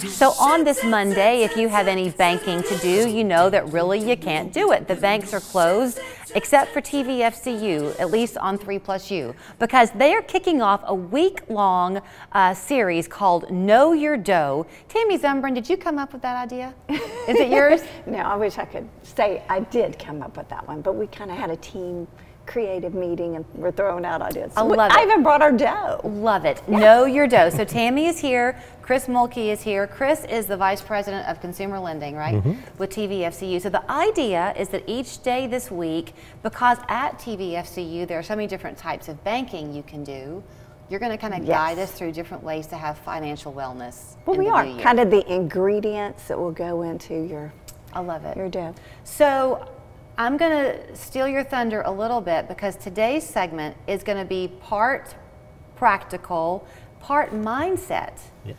So on this Monday, if you have any banking to do, you know that really you can't do it. The banks are closed except for TVFCU, at least on 3+U, because they are kicking off a week-long series called Know Your Dough. Tammy Zumbrin, did you come up with that idea? Is it yours? No, I wish I could say I did come up with that one, but we kind of had a team creative meeting and we're throwing out ideas. I love it. I even brought our dough. Love it. Know your dough. So Tammy is here. Chris Mulkey is here. Chris is the Vice President of Consumer Lending, right? With TVFCU. So the idea is that each day this week, because at TVFCU there are so many different types of banking you can do, you're going to kind of guide us through different ways to have financial wellness. Well, we are kind of the ingredients that will go into your. I love it. Your dough. So I'm going to steal your thunder a little bit because today's segment is going to be part practical, part mindset. Yes.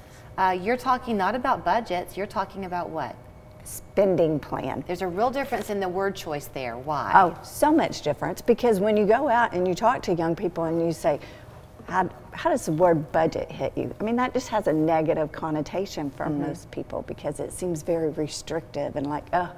You're talking not about budgets, you're talking about what? Spending plan. There's a real difference in the word choice there. Why? Oh, so much difference, because when you go out and you talk to young people and you say, how does the word budget hit you? I mean, that just has a negative connotation for most people because it seems very restrictive and like, oh,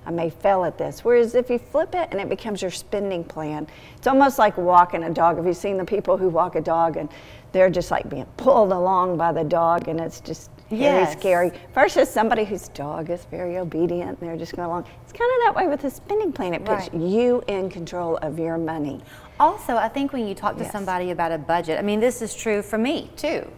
I may fail at this. Whereas if you flip it and it becomes your spending plan, it's almost like walking a dog. Have you seen the people who walk a dog and they're just like being pulled along by the dog and it's just very scary? Versus somebody whose dog is very obedient and they're just going along. It's kind of that way with the spending plan. It puts you in control of your money. Also, I think when you talk to somebody about a budget, I mean, this is true for me too.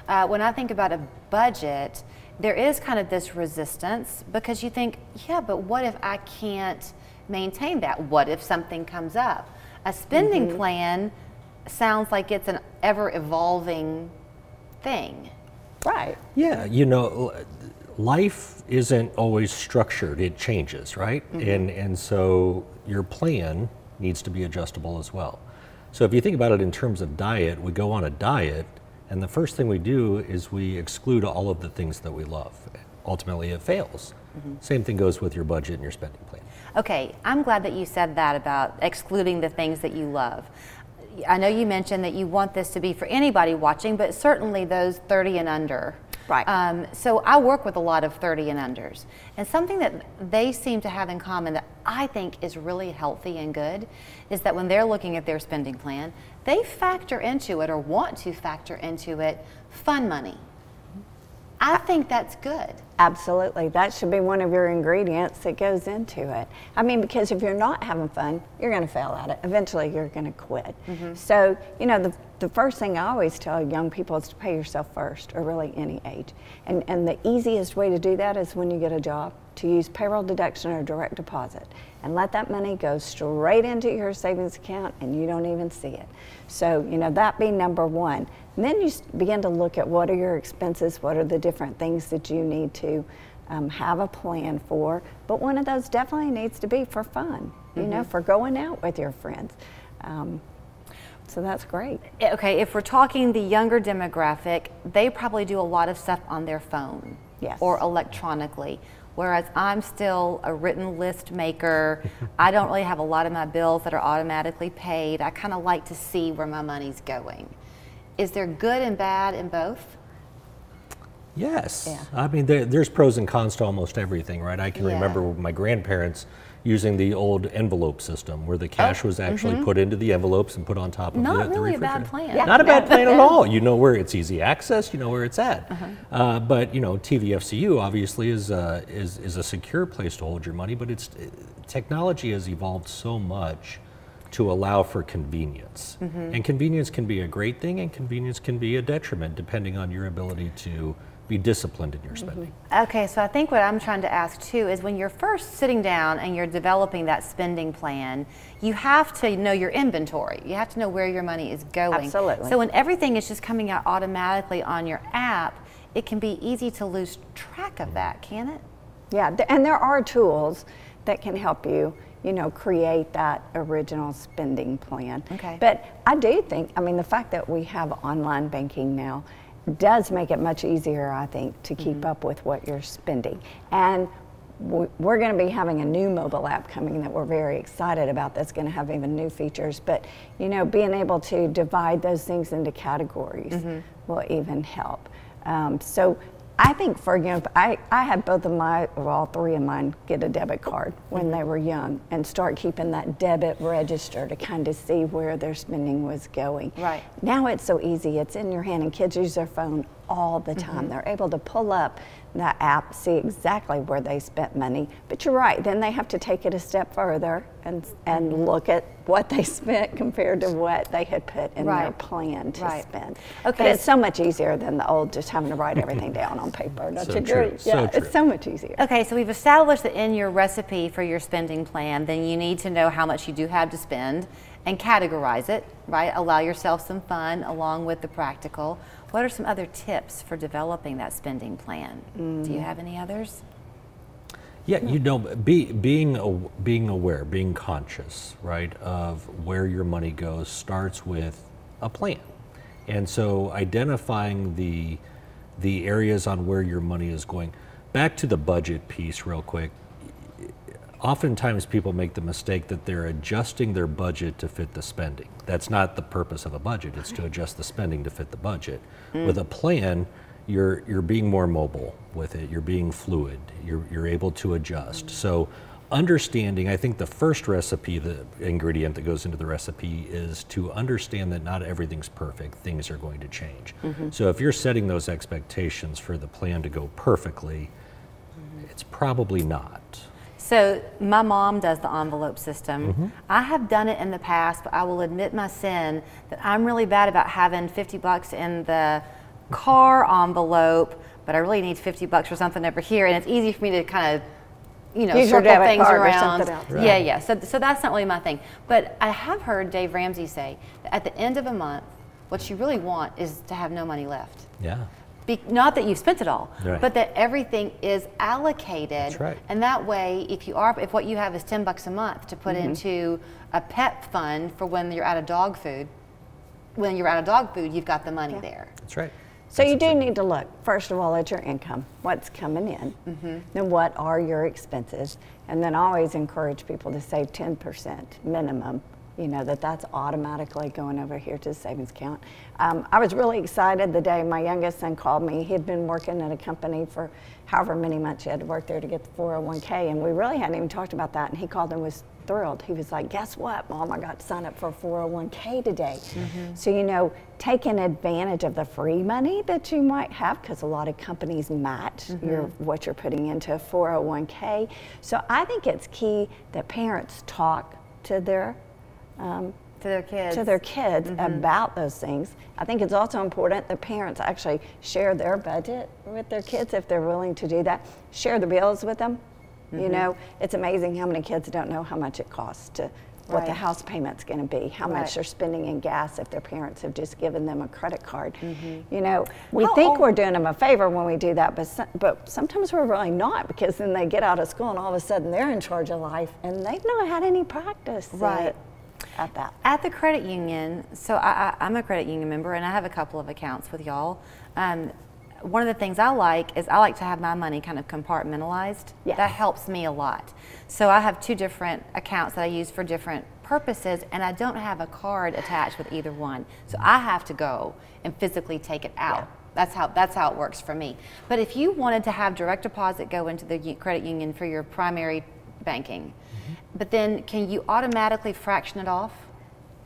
When I think about a budget, there is kind of this resistance because you think, yeah, but what if I can't maintain that? What if something comes up? A spending plan sounds like it's an ever-evolving thing. Right. Yeah, you know, life isn't always structured, it changes, right? And so your plan needs to be adjustable as well. So if you think about it in terms of diet, we go on a diet, and the first thing we do is we exclude all of the things that we love. Ultimately, it fails. Same thing goes with your budget and your spending plan. Okay, I'm glad that you said that about excluding the things that you love. I know you mentioned that you want this to be for anybody watching, but certainly those 30 and under. Right. So I work with a lot of 30 and unders, and something that they seem to have in common that I think is really healthy and good is that when they're looking at their spending plan, they factor into it or want to factor into it fun money. I think that's good. Absolutely. That should be one of your ingredients that goes into it. I mean, because if you're not having fun, you're going to fail at it. Eventually, you're going to quit. So, you know, the first thing I always tell young people is to pay yourself first, or really any age. And the easiest way to do that is when you get a job, to use payroll deduction or direct deposit and let that money go straight into your savings account and you don't even see it. So, you know, that be number one. And then you begin to look at what are your expenses, what are the different things that you need to have a plan for. But one of those definitely needs to be for fun, you know, for going out with your friends. So that's great. Okay, if we're talking the younger demographic, they probably do a lot of stuff on their phone or electronically. Whereas I'm still a written list maker. I don't really have a lot of my bills that are automatically paid. I kind of like to see where my money's going. Is there good and bad in both? Yes. Yeah. I mean, there's pros and cons to almost everything, right? I can remember my grandparents using the old envelope system where the cash was actually put into the envelopes and put on top of Not the really refrigerator. a bad plan. Yeah. Not a bad plan at all. You know where it's easy access, you know where it's at. But you know, TVFCU obviously is a secure place to hold your money, but technology has evolved so much to allow for convenience. And convenience can be a great thing and convenience can be a detriment depending on your ability to be disciplined in your spending. Okay, so I think what I'm trying to ask too is when you're first sitting down and you're developing that spending plan, you have to know your inventory. You have to know where your money is going. Absolutely. So when everything is just coming out automatically on your app, it can be easy to lose track of that, can it? Yeah, and there are tools that can help you, you know, create that original spending plan. Okay. But I do think, I mean, the fact that we have online banking now does make it much easier, I think, to keep up with what you're spending. And we're going to be having a new mobile app coming that we're very excited about that's going to have even new features. But, you know, being able to divide those things into categories will even help. So I think, for example, I had both of all three of mine get a debit card when they were young and start keeping that debit register to kind of see where their spending was going. Right. Now it's so easy. It's in your hand, and kids use their phone all the time. They're able to pull up that app, see exactly where they spent money. But you're right, then they have to take it a step further and look at what they spent compared to what they had put in their plan to spend. Okay. But it's so much easier than the old just having to write everything down on paper. Don't you agree? Yeah, it's so much easier. Okay, so we've established that in your recipe for your spending plan, then you need to know how much you do have to spend and categorize it, right? Allow yourself some fun along with the practical. What are some other tips for developing that spending plan? Do you have any others? Yeah, you know, being aware, being conscious, right, of where your money goes starts with a plan. And so identifying the areas on where your money is going. Back to the budget piece real quick. Oftentimes people make the mistake that they're adjusting their budget to fit the spending. That's not the purpose of a budget. It's to adjust the spending to fit the budget. With a plan, you're being more mobile with it. You're being fluid. You're able to adjust. So understanding, I think the first recipe, the ingredient that goes into the recipe is to understand that not everything's perfect. Things are going to change. So if you're setting those expectations for the plan to go perfectly, it's probably not. So my mom does the envelope system. I have done it in the past, but I will admit my sin that I'm really bad about having 50 bucks in the car envelope, but I really need 50 bucks for something over here, and it's easy for me to kind of, you know, use circle your things card around. or something else. Yeah, yeah. So that's not really my thing. But I have heard Dave Ramsey say that at the end of a month, what you really want is to have no money left. Yeah. Not that you've spent it all, Right. but that everything is allocated. That's right. And that way, if what you have is 10 bucks a month to put into a pet fund for when you're out of dog food, you've got the money there. That's right. So you do need to look, first of all, at your income, what's coming in, then what are your expenses, and then always encourage people to save 10% minimum, you know, that's automatically going over here to the savings account. I was really excited the day my youngest son called me. He had been working at a company for however many months he had to work there to get the 401k, and we really hadn't even talked about that, and he called and was thrilled. He was like, guess what, Mom, I got to sign up for a 401k today. So, you know, taking advantage of the free money that you might have, because a lot of companies match what you're putting into a 401k. So I think it's key that parents talk to their kids about those things. I think it's also important that parents actually share their budget with their kids if they're willing to do that. Share the bills with them. You know, it's amazing how many kids don't know how much it costs to what the house payment's going to be, how much they're spending in gas if their parents have just given them a credit card. You know, we think we're doing them a favor when we do that, but sometimes we're really not, because then they get out of school and all of a sudden they're in charge of life and they've not had any practice. At that. At the credit union, so I'm a credit union member and I have a couple of accounts with y'all. One of the things I like is I like to have my money kind of compartmentalized. That helps me a lot. So I have 2 different accounts that I use for different purposes, and I don't have a card attached with either one. So I have to go and physically take it out. That's how it works for me. But if you wanted to have direct deposit go into the credit union for your primary banking, but then can you automatically fraction it off?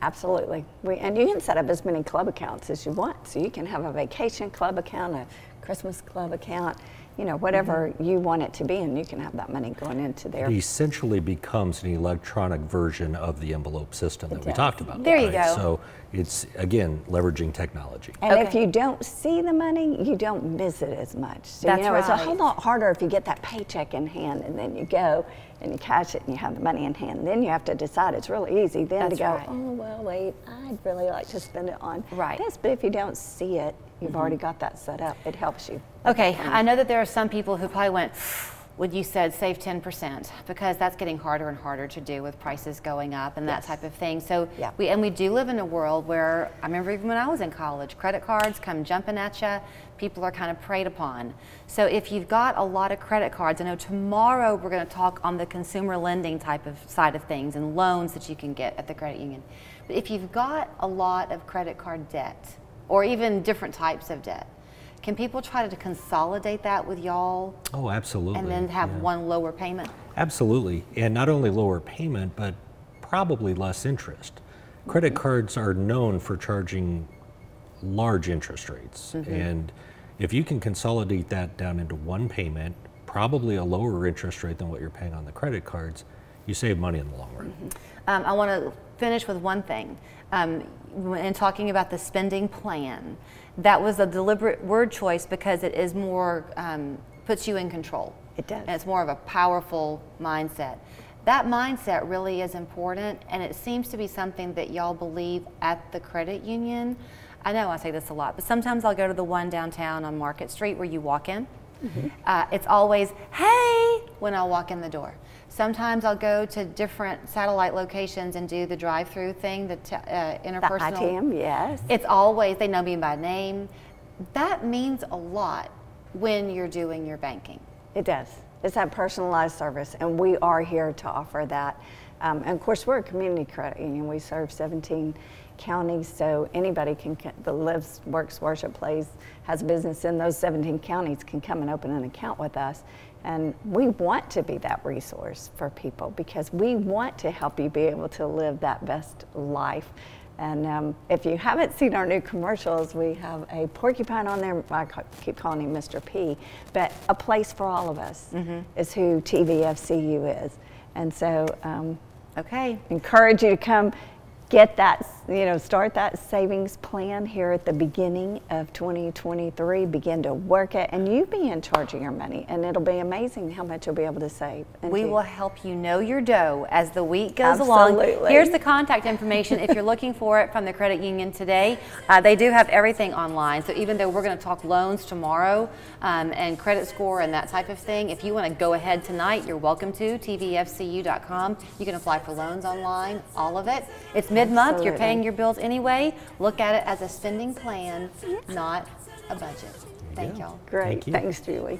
Absolutely. And you can set up as many club accounts as you want. So you can have a vacation club account, a Christmas club account, you know, whatever you want it to be, and you can have that money going into there. It essentially becomes an electronic version of the envelope system that we talked about. There you go. So it's, again, leveraging technology. And if you don't see the money, you don't miss it as much. So, you know, it's a whole lot harder if you get that paycheck in hand and then you go and you cash it and you have the money in hand. Then you have to decide. It's really easy then to go, oh, well, wait, I'd really like to spend it on this. But if you don't see it, you've already got that set up. It helps you. Okay, I know that there are some people who probably went, when you said save 10%, because that's getting harder and harder to do with prices going up and that type of thing. So we do live in a world where, I remember even when I was in college, credit cards come jumping at you, people are kind of preyed upon. So if you've got a lot of credit cards, I know tomorrow we're going to talk on the consumer lending type of side of things and loans that you can get at the credit union. But if you've got a lot of credit card debt, or even different types of debt, can people try to consolidate that with y'all? Oh, absolutely. And then have one lower payment? Absolutely. And not only lower payment, but probably less interest. Credit cards are known for charging large interest rates. And if you can consolidate that down into one payment, probably a lower interest rate than what you're paying on the credit cards, you save money in the long run. I want to finish with one thing. In talking about the spending plan, that was a deliberate word choice because it is more, puts you in control. It does. And it's more of a powerful mindset. That mindset really is important, and it seems to be something that y'all believe at the credit union. I know I say this a lot, but sometimes I'll go to the one downtown on Market Street where you walk in. It's always, hey, when I walk in the door. Sometimes I'll go to different satellite locations and do the drive-through thing, the interpersonal. The ITM, yes. It's always, they know me by name. That means a lot when you're doing your banking. It does. It's that personalized service, and we are here to offer that. And of course, we're a community credit union. We serve 17 counties, so anybody that lives, works, worship, plays, has business in those 17 counties can come and open an account with us. And we want to be that resource for people because we want to help you be able to live that best life. And if you haven't seen our new commercials, we have a porcupine on there. I keep calling him Mr. P, but a place for all of us is who TVFCU is. And so, encourage you to come get that, start that savings plan here at the beginning of 2023, begin to work it, and you begin charging your money, and it'll be amazing how much you'll be able to save. We will help you know your dough as the week goes along. Here's the contact information if you're looking for it from the credit union today. They do have everything online, so even though we're going to talk loans tomorrow and credit score and that type of thing, if you want to go ahead tonight, you're welcome to, tvfcu.com. You can apply for loans online, all of it. It's mid-month, you're paying your bills anyway. Look at it as a spending plan, not a budget. Thank y'all. Great. Thanks, Julie.